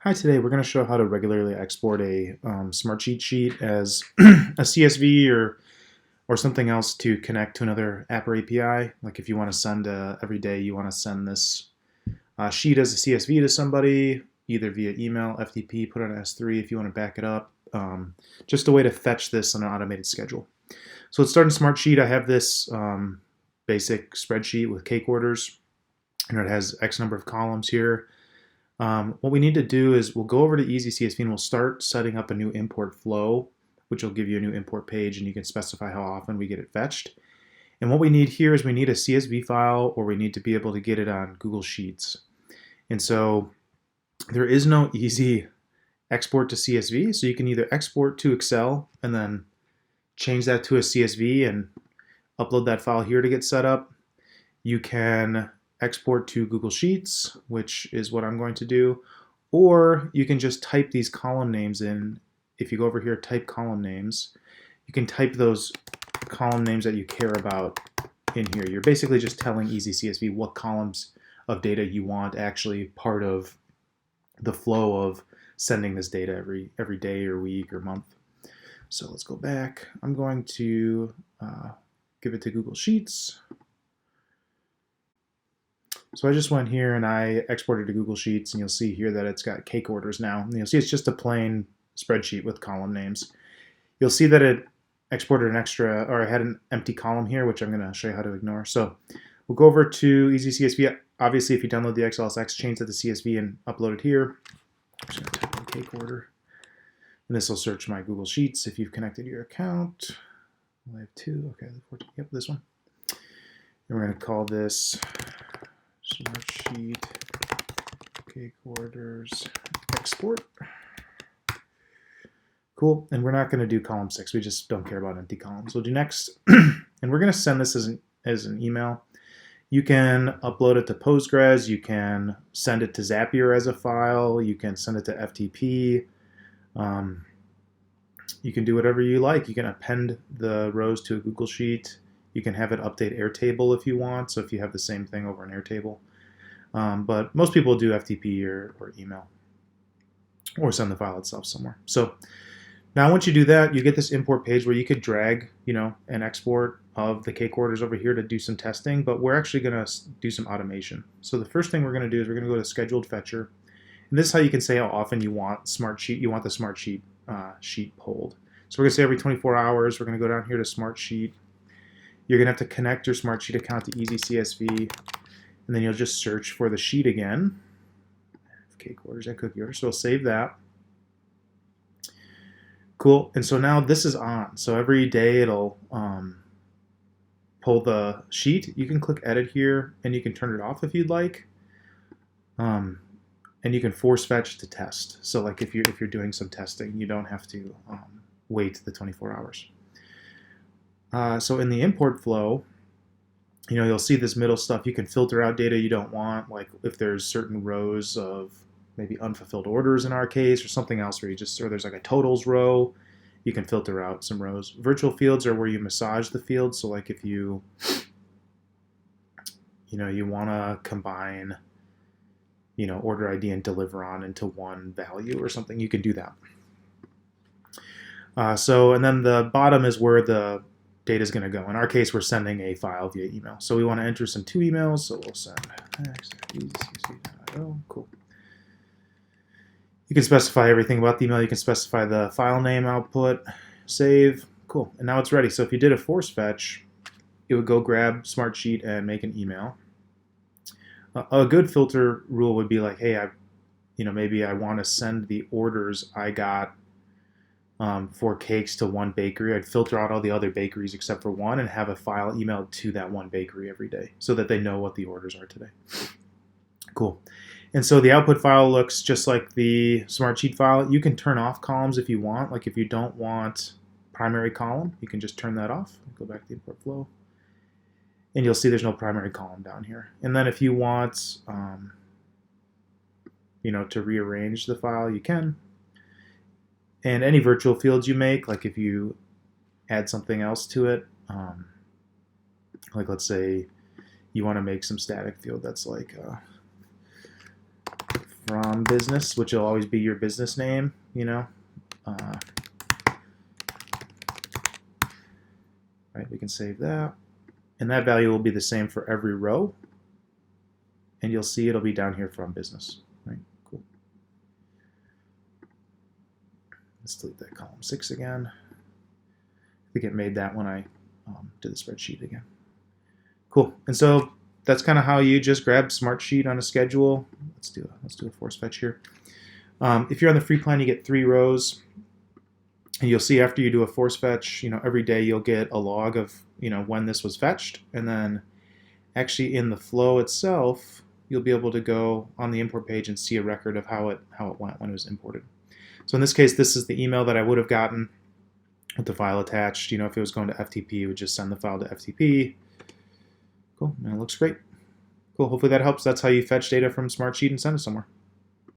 Hi, today we're going to show how to regularly export a Smartsheet sheet as a CSV or something else to connect to another app or API. Like if you want to send every day, you want to send this sheet as a CSV to somebody, either via email, FTP, put it on S3 if you want to back it up. Just a way to fetch this on an automated schedule. So let's start in Smartsheet. I have this basic spreadsheet with cake orders, and it has X number of columns here. What we need to do is we'll go over to Easy CSV and we'll start setting up a new import flow, which will give you a new import page, and you can specify how often we get it fetched. And what we need here is we need a CSV file, or we need to be able to get it on Google Sheets. And so there is no easy export to CSV, so you can either export to Excel and then change that to a CSV and upload that file here to get set up. You can export to Google Sheets, which is what I'm going to do, or you can just type these column names in. If you go over here, type column names, you can type those column names that you care about in here. You're basically just telling Easy CSV what columns of data you want actually part of the flow of sending this data every day or week or month. So let's go back. I'm going to give it to Google Sheets. So I just went here and I exported to Google Sheets, and you'll see here that it's got cake orders now. And you'll see it's just a plain spreadsheet with column names. You'll see that it exported an extra, or I had an empty column here, which I'm going to show you how to ignore. So we'll go over to Easy CSV. Obviously, if you download the XLSX, change that to CSV and upload it here. I'm just going to type in cake order. And this will search my Google Sheets if you've connected your account. I have two. Okay, yep, this one. And we're going to call this Smartsheet cake orders export. Cool. And we're not going to do column 6. We just don't care about empty columns. We'll do next. And we're going to send this as an email. You can upload it to Postgres. You can send it to Zapier as a file. You can send it to FTP. You can do whatever you like. You can append the rows to a Google Sheet. You can have it update Airtable if you want, so if you have the same thing over an Airtable. But most people do FTP or email, or send the file itself somewhere. So now once you do that, you get this import page where you could drag, an export of the cake orders over here to do some testing, but we're actually going to do some automation. So the first thing we're going to do is we're going to go to Scheduled Fetcher, and this is how you can say how often you want the Smartsheet sheet pulled. So we're going to say every 24 hours. We're going to go down here to Smartsheet. You're going to have to connect your Smartsheet account to Easy CSV, and then you'll just search for the sheet again. Cake orders and cookie orders. So we'll save that. Cool. And so now this is on. So every day it'll pull the sheet. You can click Edit here, and you can turn it off if you'd like. And you can force fetch to test. So like if you're doing some testing, you don't have to wait the 24 hours. So in the import flow, you'll see this middle stuff. You can filter out data you don't want, like if there's certain rows of maybe unfulfilled orders in our case, or something else where or there's like a totals row, you can filter out some rows. Virtual fields are where you massage the fields. So like if you want to combine, order ID and deliver on into one value or something, you can do that. And then the bottom is where the data is going to go. In our case, we're sending a file via email. So we want to enter some 2 emails. So we'll send cool. You can specify everything about the email. You can specify the file name, output, save. Cool. And now it's ready. So if you did a force fetch, it would go grab Smartsheet and make an email. A good filter rule would be like, hey, maybe I want to send the orders I got for cakes to one bakery. I'd filter out all the other bakeries except for one and have a file emailed to that one bakery every day so that they know what the orders are today. Cool. And so the output file looks just like the Smartsheet file. You can turn off columns if you want. Like if you don't want primary column, you can just turn that off. Go back to the import flow. And you'll see there's no primary column down here. And then if you want, to rearrange the file, you can. And any virtual fields you make, like if you add something else to it, like let's say you want to make some static field that's like from business, which will always be your business name, you know. Right, we can save that. And that value will be the same for every row. And you'll see it'll be down here from business. Right, cool. Let's delete that column 6 again. I think it made that when I did the spreadsheet again. Cool. And so that's kind of how you just grab Smartsheet on a schedule. Let's do a force fetch here. If you're on the free plan, you get 3 rows. And you'll see after you do a force fetch, every day you'll get a log of, when this was fetched. And then actually in the flow itself, you'll be able to go on the import page and see a record of how it went when it was imported. So in this case, this is the email that I would have gotten with the file attached. If it was going to FTP, it would just send the file to FTP. Cool, and it looks great. Cool, hopefully that helps. That's how you fetch data from Smartsheet and send it somewhere.